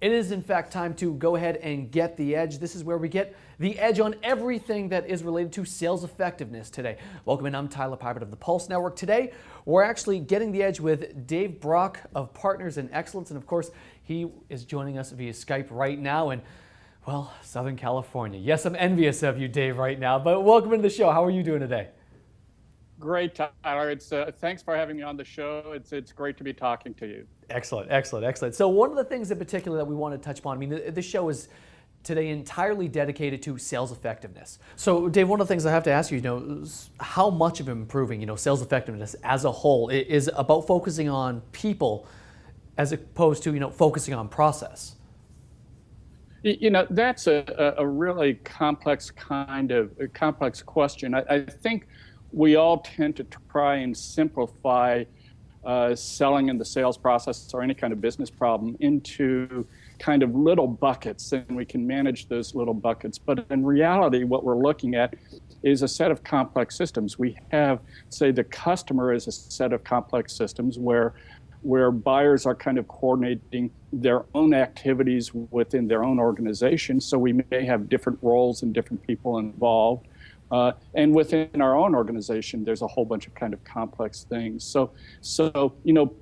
It is in fact time to go ahead and get the edge. This is where we get the edge on everything that is related to sales effectiveness today. Welcome in, I'm Tyler Pybert of the Pulse Network. Today, we're actually getting the edge with Dave Brock of Partners in Excellence. And of course, he is joining us via Skype right now in, well, Southern California. Yes, I'm envious of you, Dave, right now, but welcome to the show. How are you doing today? Great, Tyler. Thanks for having me on the show. It's great to be talking to you. Excellent, excellent, excellent. So one of the things in particular that we want to touch upon, I mean, this show is today entirely dedicated to sales effectiveness. So Dave, one of the things I have to ask you, is how much of improving, sales effectiveness as a whole is about focusing on people as opposed to, focusing on process? That's a really complex question. I think we all tend to try and simplify selling in the sales process or any kind of business problem into kind of little buckets, and we can manage those little buckets. But in reality, what we're looking at is a set of complex systems. We have, say, the customer is a set of complex systems where buyers are kind of coordinating their own activities within their own organization. So we may have different roles and different people involved. And within our own organization, there's a whole bunch of kind of complex things. So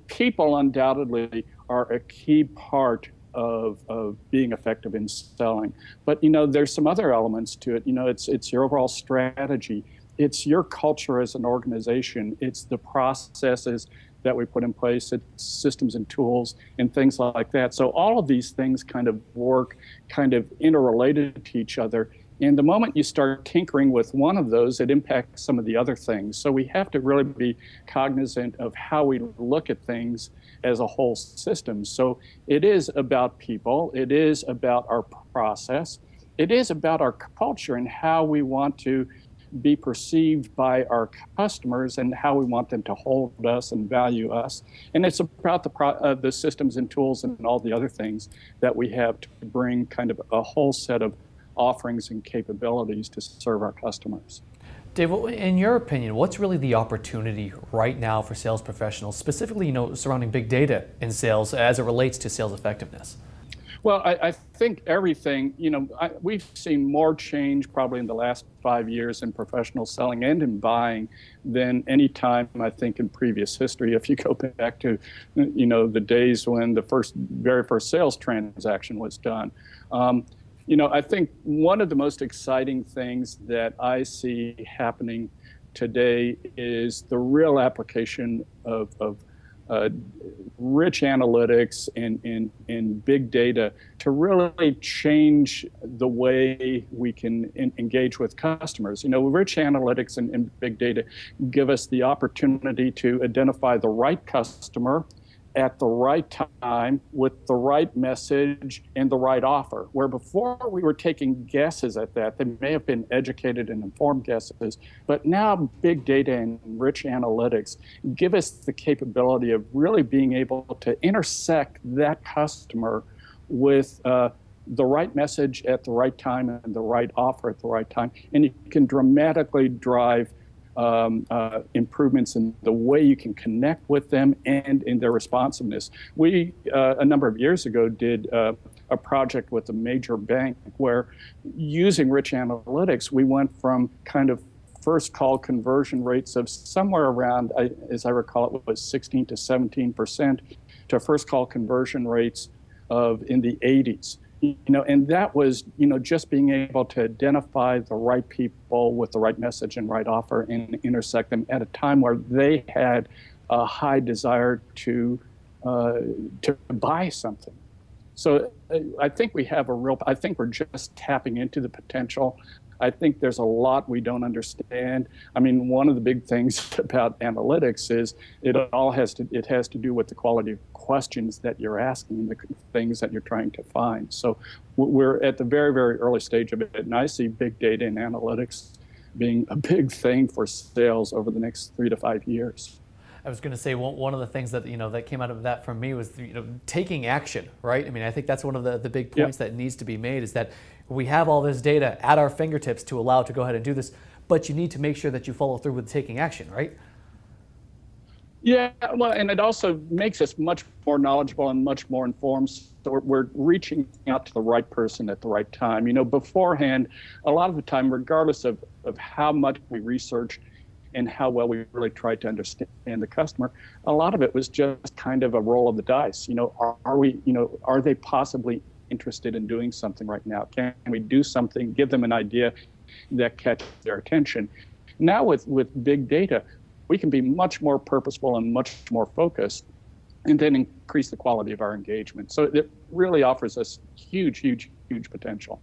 people undoubtedly are a key part of being effective in selling. But, there's some other elements to it. It's your overall strategy. It's your culture as an organization. It's the processes that we put in place. It's systems and tools and things like that. So all of these things kind of work kind of interrelated to each other. And the moment you start tinkering with one of those, it impacts some of the other things. So we have to really be cognizant of how we look at things as a whole system. So it is about people. It is about our process. It is about our culture and how we want to be perceived by our customers and how we want them to hold us and value us. And it's about the systems and tools and all the other things that we have to bring kind of a whole set of offerings and capabilities to serve our customers. Dave, in your opinion, what's really the opportunity right now for sales professionals, specifically, surrounding big data in sales as it relates to sales effectiveness? Well, I think everything, we've seen more change probably in the last 5 years in professional selling and in buying than any time, I think, in previous history. If you go back to, the days when the very first sales transaction was done. I think one of the most exciting things that I see happening today is the real application of rich analytics and big data to really change the way we can engage with customers. Rich analytics and big data give us the opportunity to identify the right customer at the right time with the right message and the right offer. Where before we were taking guesses at that, they may have been educated and informed guesses, but now big data and rich analytics give us the capability of really being able to intersect that customer with the right message at the right time and the right offer at the right time. And you can dramatically drive improvements in the way you can connect with them and in their responsiveness. We, a number of years ago, did a project with a major bank where, using rich analytics, we went from kind of first call conversion rates of somewhere around, as I recall, it was 16 to 17%, to first call conversion rates of in the 80s. And that was, just being able to identify the right people with the right message and right offer and intersect them at a time where they had a high desire to buy something. So I think I think we're just tapping into the potential. I think there's a lot we don't understand. I mean, one of the big things about analytics is it has to do with the quality of questions that you're asking, the things that you're trying to find. So we're at the very, very early stage of it, and I see big data and analytics being a big thing for sales over the next 3 to 5 years. I was going to say one of the things that that came out of that for me was taking action, right? I mean, I think that's one of the big points that needs to be made, is that we have all this data at our fingertips to allow to go ahead and do this, but you need to make sure that you follow through with taking action, right? Yeah, well, and it also makes us much more knowledgeable and much more informed. So we're reaching out to the right person at the right time. You know, beforehand, a lot of the time, regardless of how much we researched and how well we really tried to understand the customer, a lot of it was just kind of a roll of the dice. You know, are we, you know, are they possibly interested in doing something right now? Can we do something, give them an idea that catches their attention? Now with big data, we can be much more purposeful and much more focused, and then increase the quality of our engagement. So it really offers us huge, huge, huge potential.